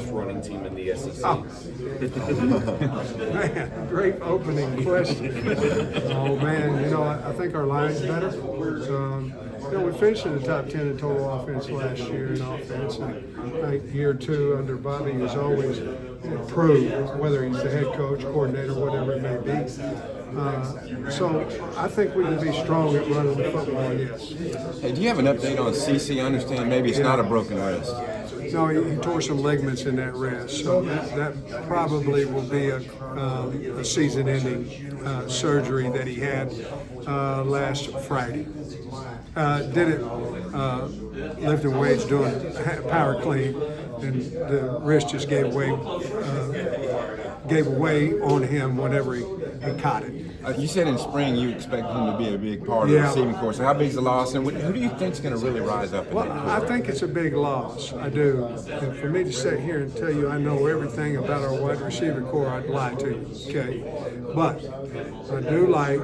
best running team in the SEC? Oh. Man, great opening question. Oh man, I think our line's better. We finished in the top 10 in total offense last year in offense, and I think year two under Bobby has always improved, whether he's the head coach, coordinator, whatever it may be. So I think we can be strong at running the football, yes. Hey, do you have an update on CC? I understand maybe it's not a broken wrist. No, he tore some ligaments in that wrist, so that probably will be a season-ending surgery that he had last Friday. Did it lifting weights, doing power clean, and the wrist just gave way on him whenever he caught it. You said in spring you expect him to be a big part of the receiving corps. So how big is the loss, and who do you think is going to really rise up? Well, I think it's a big loss. I do. And for me to sit here and tell you I know everything about our wide receiver corps, I'd lie to you. Okay, but I do like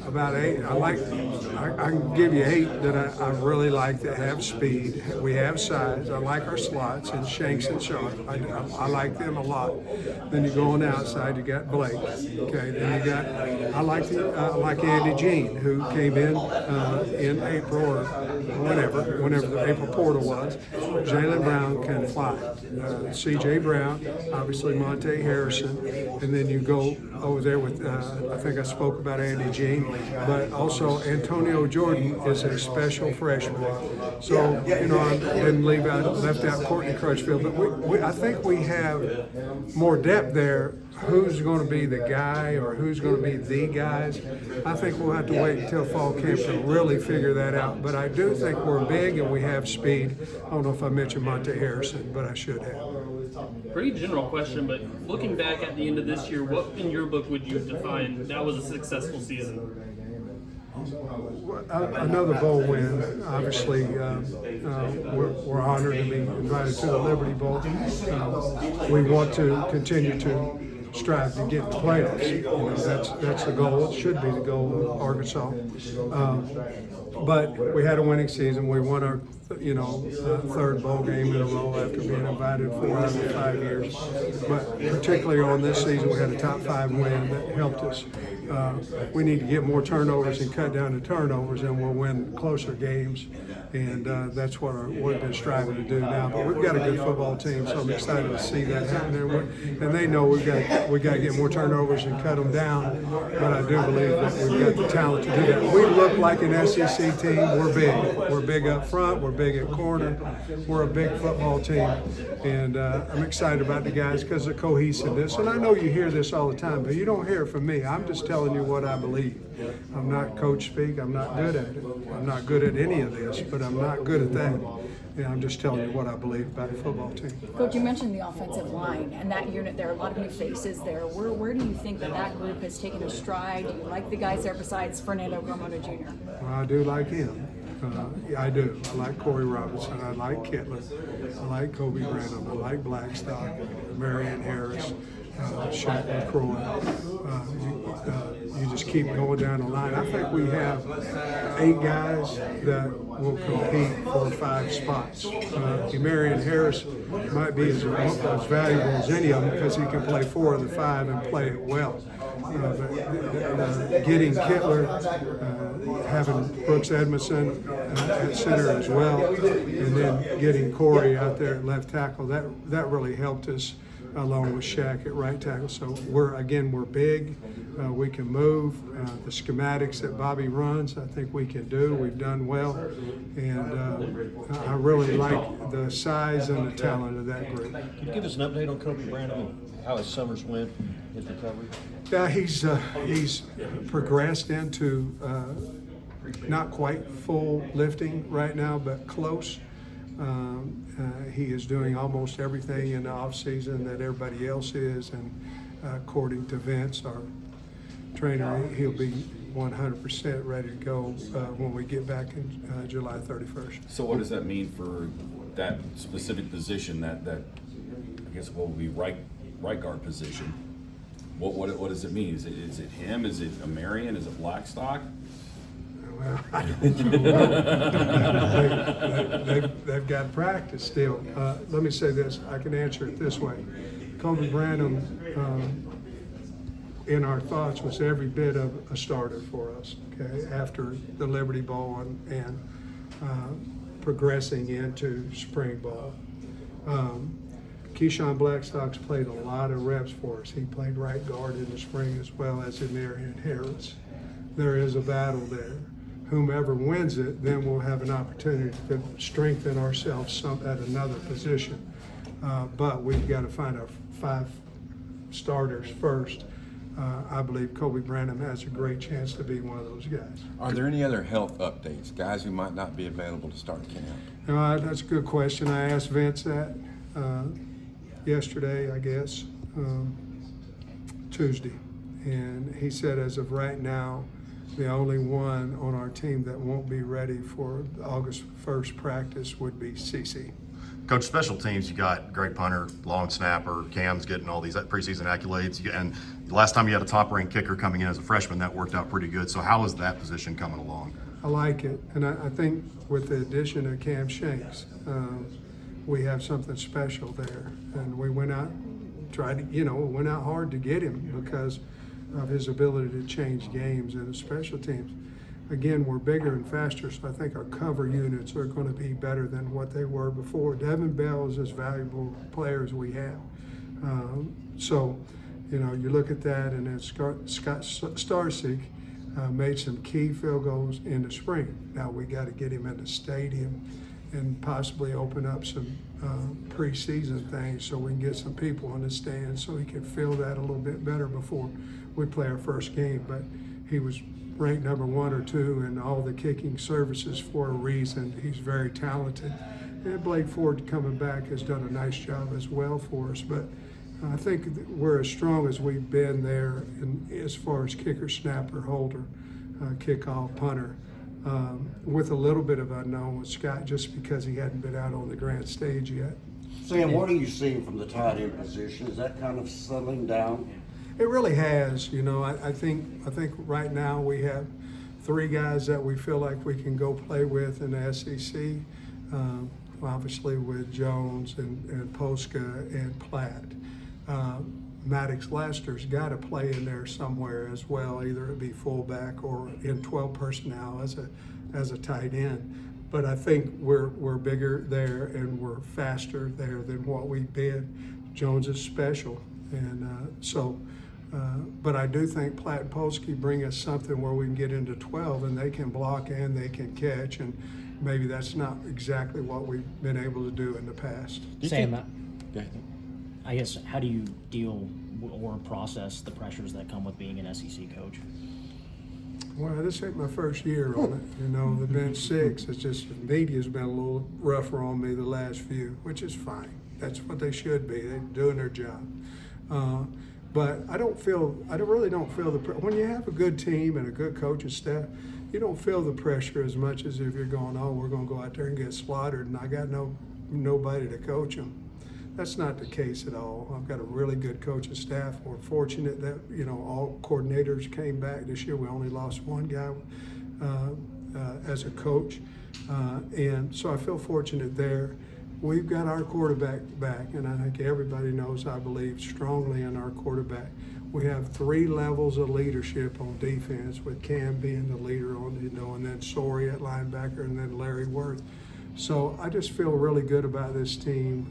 about 8. I can give you 8 that I really like that have speed. We have size. I like our slots and Shanks and Sharp. I like them a lot. Then you go on the outside. You got Blake. Okay. Then you got. I like Andy Jean, who came in April or whenever the April portal was. Jalen Brown can fly. C.J. Brown, obviously Monte Harrison, and then you go over there with I think I spoke about Andy Jean, but also Antonio Jordan is a special freshman. So I didn't left out Courtney Crutchfield, but I think we have more depth there. Who's going to be the guy or who's going to be the guys? I think we'll have to wait until fall camp to really figure that out. But I do think we're big and we have speed. I don't know if I mentioned Monte Harrison, but I should have. Pretty general question, but looking back at the end of this year, what in your book would you define that was a successful season? Another bowl win. Obviously, we're honored to be invited to the Liberty Bowl. We want to continue to strive to get in the playoffs. That's the goal. It should be the goal of Arkansas. But we had a winning season. We won our third bowl game in a row after being invited 4 out of 5 years. But particularly on this season, we had a top 5 win that helped us. We need to get more turnovers and cut down the turnovers, and we'll win closer games. And that's what we've been striving to do now. But we've got a good football team, so I'm excited to see that happen. And they know we got to get more turnovers and cut them down. But I do believe that we've got the talent to do that. We look like an SEC team. We're big. We're big up front. We're big at corner. We're a big football team. And I'm excited about the guys because of cohesiveness. And I know you hear this all the time, but you don't hear it from me. I'm just telling you what I believe. I'm not coach speak. I'm not good at it. I'm not good at any of this, but I'm not good at that. And I'm just telling you what I believe about the football team. Coach, you mentioned the offensive line and that unit. There are a lot of new faces there. Where do you think that group has taken a stride? Do you like the guys there besides Fernando Gromoto Jr.? Well, I do like him. I do. I like Corey Robinson. I like Kittler. I like Kobe Randall. I like Blackstock, Marion Harris, Shaq McCroy. You just keep going down the line. I think we have 8 guys that will compete for 5 spots. Marion Harris might be as valuable as any of them because he can play 4 of the 5 and play it well. But getting Kittler, having Brooks Edmondson at center as well, and then getting Corey out there at left tackle, that really helped us, along with Shaq at right tackle. So we're big. We can move. The schematics that Bobby runs, I think we can do. We've done well, and I really like the size and the talent of that group. Can you give us an update on Kobe Brandon and how his summers went in recovery? Yeah, he's progressed into not quite full lifting right now, but close. He is doing almost everything in the off season that everybody else is, and according to Vince, our trainer, he'll be 100% ready to go when we get back in July 31st. So what does that mean for that specific position, that I guess what would be right guard position? What does it mean? Is it him? Is it a Marion? Is it Blackstock? Well, I don't know. They've got practice still. Let me say this. I can answer it this way. Kobe Branham, in our thoughts, was every bit of a starter for us, okay, after the Liberty Bowl and progressing into spring ball. Keyshawn Blackstock's played a lot of reps for us. He played right guard in the spring as well as in Marion Harris. There is a battle there. Whomever wins it, then we'll have an opportunity to strengthen ourselves at another position. But we've got to find our 5 starters first. I believe Kobe Branham has a great chance to be one of those guys. Are there any other health updates, guys who might not be available to start camp? That's a good question. I asked Vince that yesterday, I guess, Tuesday. And he said as of right now, the only one on our team that won't be ready for August 1st practice would be CeCe. Coach, special teams, you got great punter, long snapper, Cam's getting all these preseason accolades. And the last time you had a top-ranked kicker coming in as a freshman, that worked out pretty good. So how is that position coming along? I like it. And I think with the addition of Cam Shanks, we have something special there. And we went out, went out hard to get him because of his ability to change games and the special teams. Again, we're bigger and faster, so I think our cover units are going to be better than what they were before. Devin Bell is as valuable player as we have. You look at that, and then Scott Starsick made some key field goals in the spring. Now we got to get him in the stadium and possibly open up some preseason things so we can get some people in the stands so he can feel that a little bit better before we play our first game. But he was ranked number 1 or 2 in all the kicking services for a reason. He's very talented. And Blake Ford coming back has done a nice job as well for us. But I think we're as strong as we've been there as far as kicker, snapper, holder, kickoff, punter, with a little bit of unknown with Scott just because he hadn't been out on the grand stage yet. Sam, what are you seeing from the tight end position? Is that kind of settling down? It really has. I think right now we have 3 guys that we feel like we can go play with in the SEC. Obviously with Jones and Posca and Platt. Maddox Lester's got to play in there somewhere as well, either it be fullback or in 12 personnel as a tight end. But I think we're bigger there and we're faster there than what we've been. Jones is special, and but I do think Platt and Polsky bring us something where we can get into 12 and they can block and they can catch, and maybe that's not exactly what we've been able to do in the past. Sam, I guess, how do you deal or process the pressures that come with being an SEC coach? Well, this ain't my first year on it. There've been 6. It's just the media's been a little rougher on me the last few, which is fine. That's what they should be. They're doing their job. But I really don't feel when you have a good team and a good coaching staff, you don't feel the pressure as much as if you're going, oh, we're going to go out there and get slaughtered and I got nobody to coach them. That's not the case at all. I've got a really good coaching staff. We're fortunate that, all coordinators came back this year. We only lost 1 guy as a coach. And so I feel fortunate there. We've got our quarterback back, and I think everybody knows I believe strongly in our quarterback. We have 3 levels of leadership on defense, with Cam being the leader and then Sorey at linebacker, and then Larry Worth. So I just feel really good about this team.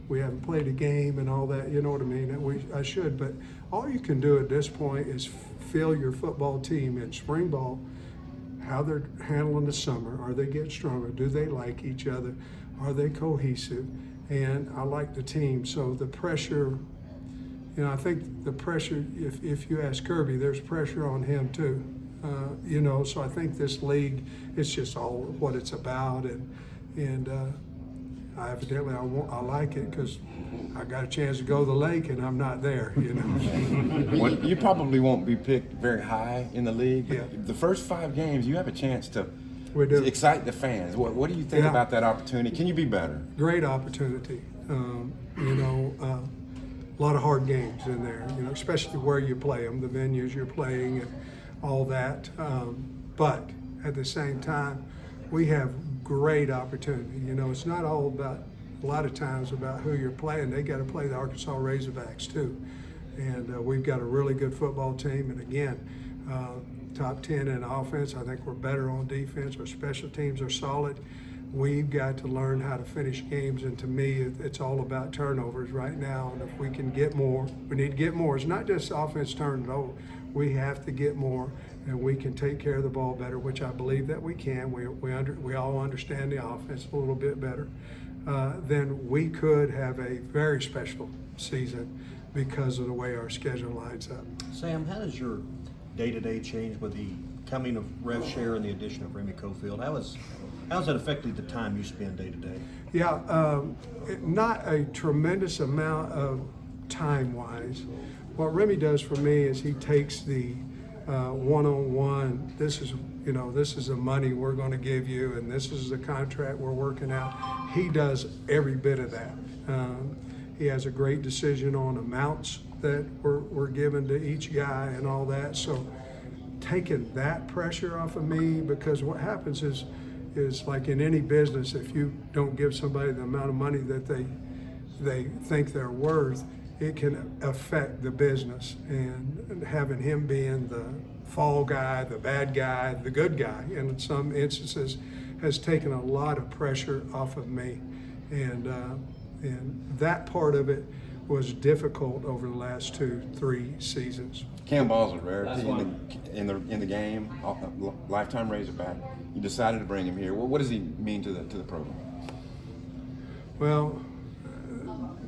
We haven't played a game and all that, you know what I mean? I should, but all you can do at this point is feel your football team in spring ball, how they're handling the summer. Are they getting stronger? Do they like each other? Are they cohesive? And I like the team. So the pressure, I think the pressure, if you ask Kirby, there's pressure on him too. So I think this league, it's just all what it's about. And I like it because I got a chance to go to the lake and I'm not there, Well, you probably won't be picked very high in the league. But Yeah. the first 5 games, you have a chance to We do. excite the fans. What do you think Yeah. about that opportunity? Can you be better? Great opportunity. A lot of hard games in there, especially where you play them, the venues you're playing, and all that. But at the same time, we have great opportunity. You know, it's not all about, a lot of times, about who you're playing. They got to play the Arkansas Razorbacks too. And we've got a really good football team. And again, top 10 in offense. I think we're better on defense. Our special teams are solid. We've got to learn how to finish games, and to me, it's all about turnovers right now. And if we can get more, we need to get more. It's not just offense turning it over. We have to get more, and we can take care of the ball better, which I believe that we can. We all understand the offense a little bit better. Then we could have a very special season because of the way our schedule lines up. Sam, how does your day-to-day change with the coming of rev share and the addition of Remy Cofield? How's that affected the time you spend day-to-day? Yeah, not a tremendous amount of time-wise. What Remy does for me is he takes the one-on-one, this is the money we're going to give you, and this is the contract we're working out. He does every bit of that. He has a great decision on amounts that we're given to each guy and all that. So taking that pressure off of me, because what happens is like in any business, if you don't give somebody the amount of money that they think they're worth, it can affect the business. And having him being the fall guy, the bad guy, the good guy, in some instances, has taken a lot of pressure off of me. And that part of it was difficult over the last 2-3 seasons. Cam Ball's a rarity in the game, lifetime Razorback. You decided to bring him here. Well, what does he mean to the program? Well,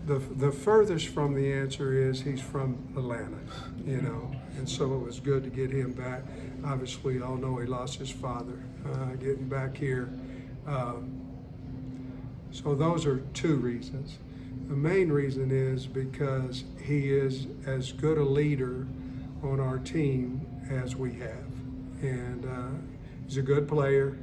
the furthest from the answer is he's from Atlanta, you know, and so it was good to get him back. Obviously, all know he lost his father. Getting back here. So those are two reasons. The main reason is because he is as good a leader on our team as we have. And he's a good player,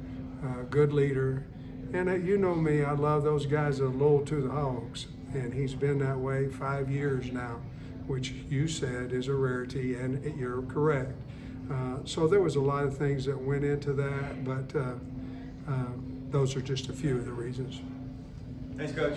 good leader. And you know me, I love those guys that are loyal to the Hogs. And he's been that way 5 years now, which you said is a rarity, and you're correct. So there was a lot of things that went into that, but those are just a few of the reasons. Thanks, Coach.